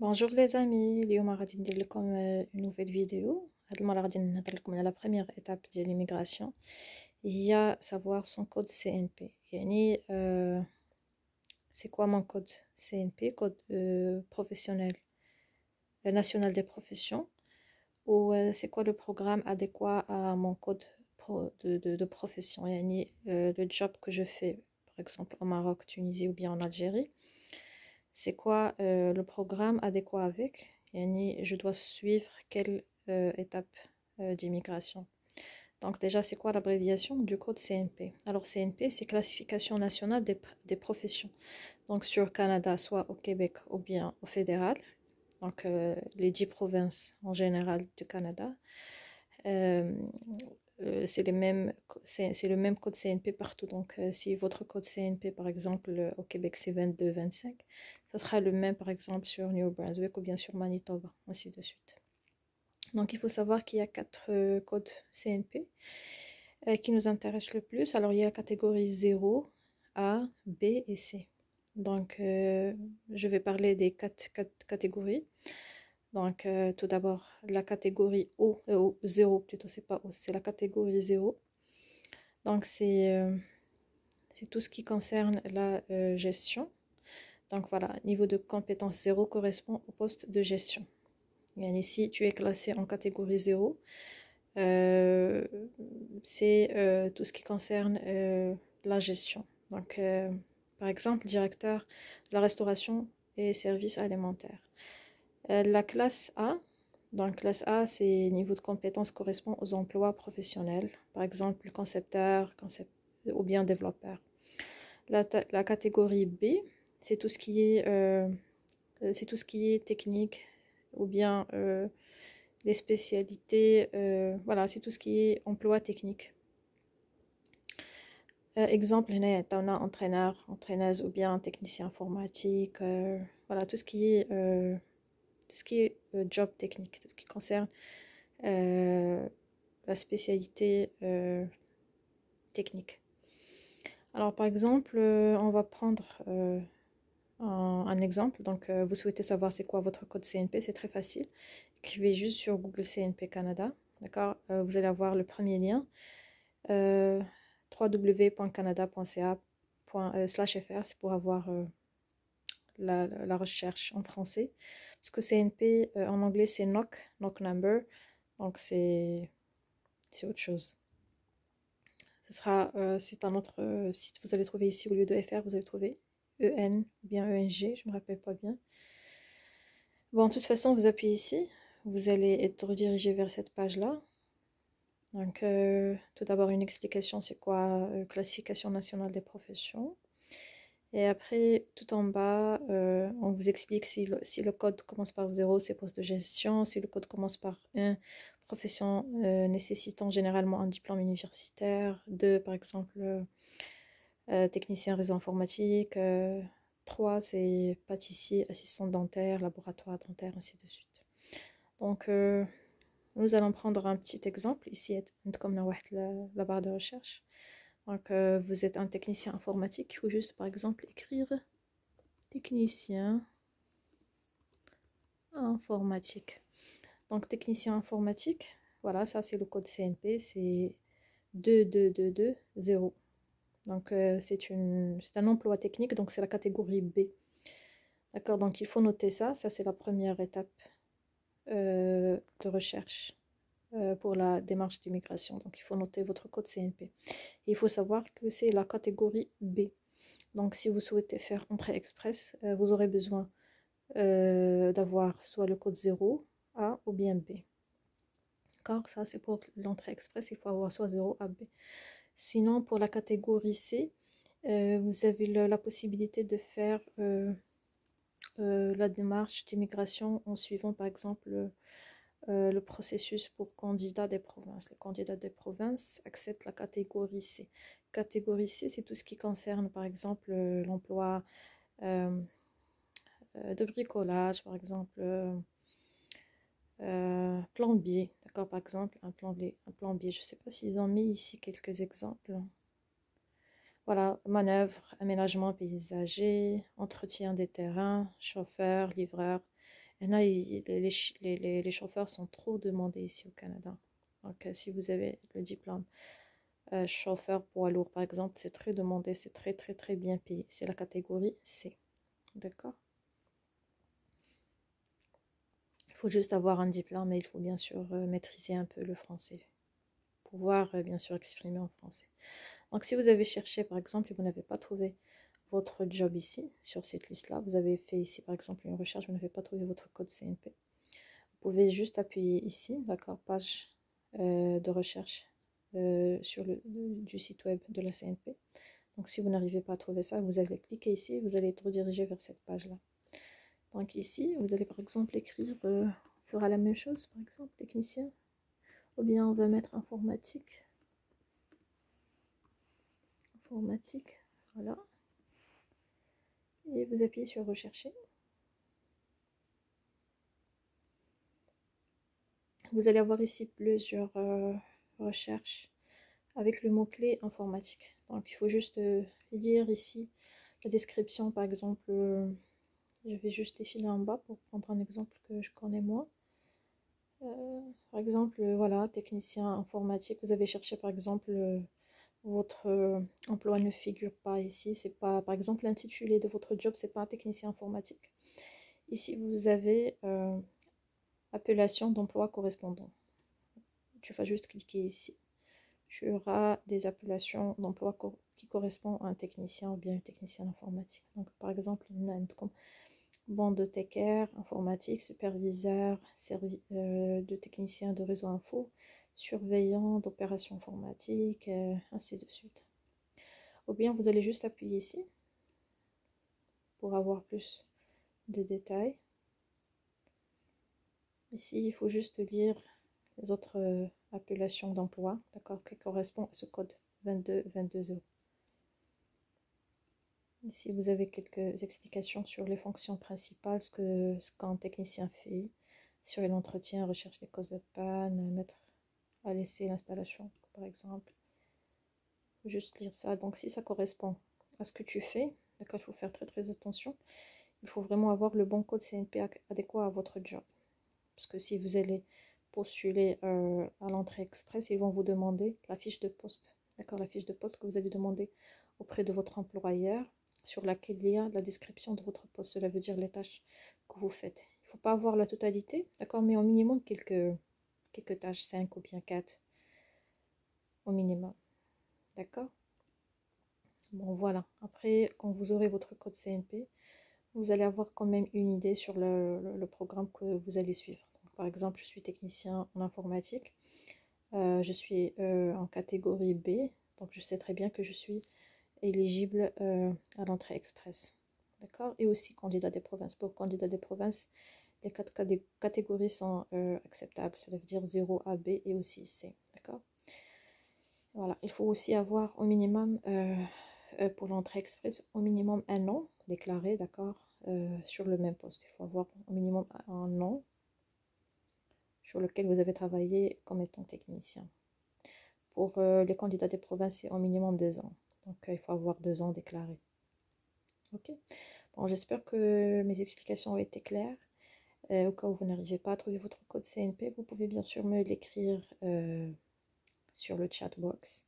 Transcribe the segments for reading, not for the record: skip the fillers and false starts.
Bonjour les amis, اليوم غادي ندير لكم une nouvelle vidéo. هاد المرة غادي نهضر لكم على la première étape ديال l'immigration هي savoir son code CNP. يعني c'est quoi mon code CNP, code professionnel national des professions, ou c'est quoi le programme adéquat à mon code de profession. يعني le job que je fais par exemple au Maroc, Tunisie ou bien en Algérie, c'est quoi le programme adéquat avec, yani je dois suivre quelle étape d'immigration. Donc déjà, c'est quoi l'abréviation du code CNP? Alors CNP, c'est Classification nationale des professions. Donc sur Canada, soit au Québec ou bien au fédéral, donc les 10 provinces en général du Canada. Euh, c'est le même code CNP partout. Donc, si votre code CNP, par exemple, au Québec, c'est 22-25, ça sera le même, par exemple, sur New Brunswick ou bien sur Manitoba, ainsi de suite. Donc, il faut savoir qu'il y a 4 codes CNP qui nous intéressent le plus. Alors, il y a la catégorie 0, A, B et C. Donc, je vais parler des 4 catégories. Donc, tout d'abord, la catégorie O, 0 plutôt, c'est pas O, c'est la catégorie 0. Donc, c'est tout ce qui concerne la gestion. Donc, voilà, niveau de compétence 0 correspond au poste de gestion. Et ici, tu es classé en catégorie 0. C'est tout ce qui concerne la gestion. Donc, par exemple, directeur de la restauration et services alimentaires. La classe A, donc classe A, c'est niveau de compétence correspond aux emplois professionnels, par exemple concepteur, ou bien développeur. La catégorie B, c'est tout ce qui est technique ou bien les spécialités, voilà, c'est tout ce qui est emploi technique. Exemple, on a entraîneur, entraîneuse ou bien technicien informatique, voilà, tout ce qui est job technique, tout ce qui concerne la spécialité technique. Alors par exemple, on va prendre un exemple. Donc vous souhaitez savoir c'est quoi votre code CNP, c'est très facile. Écrivez juste sur Google CNP Canada, d'accord. Vous allez avoir le premier lien, www.canada.ca/fr, c'est pour avoir la recherche en français, parce que CNP en anglais c'est knock number, donc c'est autre chose. C'est un autre site, vous allez trouver ici au lieu de FR, vous allez trouver EN ou bien ENG, je me rappelle pas bien. Bon, de toute façon, vous appuyez ici, vous allez être redirigé vers cette page-là. Donc, tout d'abord une explication, c'est quoi classification nationale des professions. Et après, tout en bas, on vous explique si le code commence par 0, c'est poste de gestion. Si le code commence par 1, profession nécessitant généralement un diplôme universitaire. 2, par exemple, technicien réseau informatique. 3, c'est pâtissier, assistant dentaire, laboratoire dentaire, ainsi de suite. Donc, nous allons prendre un petit exemple. Ici, comme la barre de recherche. Donc, vous êtes un technicien informatique. Il faut juste, par exemple, écrire technicien informatique. Donc, technicien informatique, voilà, ça c'est le code CNP, c'est 222220. Donc, c'est un emploi technique, donc c'est la catégorie B. D'accord, donc il faut noter ça. Ça, c'est la première étape de recherche pour la démarche d'immigration. Donc, il faut noter votre code CNP. Et il faut savoir que c'est la catégorie B. Donc, si vous souhaitez faire entrée express, vous aurez besoin d'avoir soit le code 0, A ou bien B. D'accord, ça c'est pour l'entrée express, il faut avoir soit 0, A, B. Sinon, pour la catégorie C, vous avez la possibilité de faire la démarche d'immigration en suivant par exemple le processus pour candidats des provinces. Les candidats des provinces acceptent la catégorie C. Catégorie C, c'est tout ce qui concerne par exemple l'emploi de bricolage, par exemple plombier, d'accord, par exemple un plombier. Je ne sais pas s'ils ont mis ici quelques exemples. Voilà, manœuvre, aménagement paysager, entretien des terrains, chauffeur, livreur, Les chauffeurs sont trop demandés ici au Canada. Donc, si vous avez le diplôme chauffeur poids lourd, par exemple, c'est très demandé, c'est très, très, très bien payé. C'est la catégorie C. D'accord? Il faut juste avoir un diplôme, mais il faut bien sûr maîtriser un peu le français. Pouvoir bien sûr exprimer en français. Donc, si vous avez cherché, par exemple, et vous n'avez pas trouvé votre job ici, sur cette liste-là, vous avez fait ici, par exemple, une recherche, vous n'avez pas trouvé votre code CNP. Vous pouvez juste appuyer ici, d'accord, page de recherche sur du site web de la CNP. Donc, si vous n'arrivez pas à trouver ça, vous allez cliquer ici, vous allez être redirigé vers cette page-là. Donc, ici, vous allez par exemple écrire, on fera la même chose, par exemple, technicien, ou bien on va mettre informatique. Informatique, voilà. Et vous appuyez sur rechercher. Vous allez avoir ici plusieurs recherches avec le mot-clé informatique. Donc il faut juste lire ici la description, par exemple, je vais juste défiler en bas pour prendre un exemple que je connais moi. Par exemple, voilà, technicien informatique, vous avez cherché par exemple votre emploi ne figure pas ici, c'est pas, par exemple, l'intitulé de votre job, c'est pas un technicien informatique. Ici, vous avez appellation d'emploi correspondant. Tu vas juste cliquer ici. Tu auras des appellations d'emploi qui correspondent à un technicien ou bien un technicien informatique. Donc, par exemple, il y a comme bandothécaire, informatique, superviseur, de technicien de réseau info, surveillant d'opérations informatiques, ainsi de suite. Ou bien vous allez juste appuyer ici pour avoir plus de détails. Ici, il faut juste lire les autres appellations d'emploi, d'accord, qui correspondent à ce code 22220. Ici, vous avez quelques explications sur les fonctions principales, ce qu'un technicien fait, sur l'entretien, recherche des causes de panne, mettre à laisser l'installation, par exemple. Il faut juste lire ça. Donc, si ça correspond à ce que tu fais, d'accord, il faut faire très très attention. Il faut vraiment avoir le bon code CNP adéquat à votre job. Parce que si vous allez postuler à l'entrée express, ils vont vous demander la fiche de poste. D'accord, la fiche de poste que vous avez demandé auprès de votre employeur, sur laquelle il y a la description de votre poste. Cela veut dire les tâches que vous faites. Il ne faut pas avoir la totalité, d'accord, mais au minimum quelques tâches, 5 ou bien 4 au minimum. D'accord? Bon, voilà. Après, quand vous aurez votre code CNP, vous allez avoir quand même une idée sur le programme que vous allez suivre. Donc, par exemple, je suis technicien en informatique. Je suis en catégorie B, donc je sais très bien que je suis éligible à l'entrée express. D'accord? Et aussi candidat des provinces. Pour candidat des provinces, les 4 catégories sont acceptables. Cela veut dire 0 A, B et aussi C. D'accord? Voilà. Il faut aussi avoir au minimum, pour l'entrée express, au minimum 1 an déclaré, d'accord, sur le même poste. Il faut avoir au minimum 1 an sur lequel vous avez travaillé comme étant technicien. Pour les candidats des provinces, c'est au minimum 2 ans. Donc, il faut avoir 2 ans déclarés. Ok. Bon, j'espère que mes explications ont été claires. Au cas où vous n'arrivez pas à trouver votre code CNP, vous pouvez bien sûr me l'écrire sur le chat box.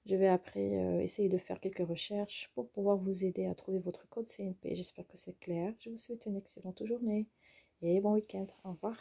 Je vais après essayer de faire quelques recherches pour pouvoir vous aider à trouver votre code CNP. J'espère que c'est clair. Je vous souhaite une excellente journée et bon week-end. Au revoir.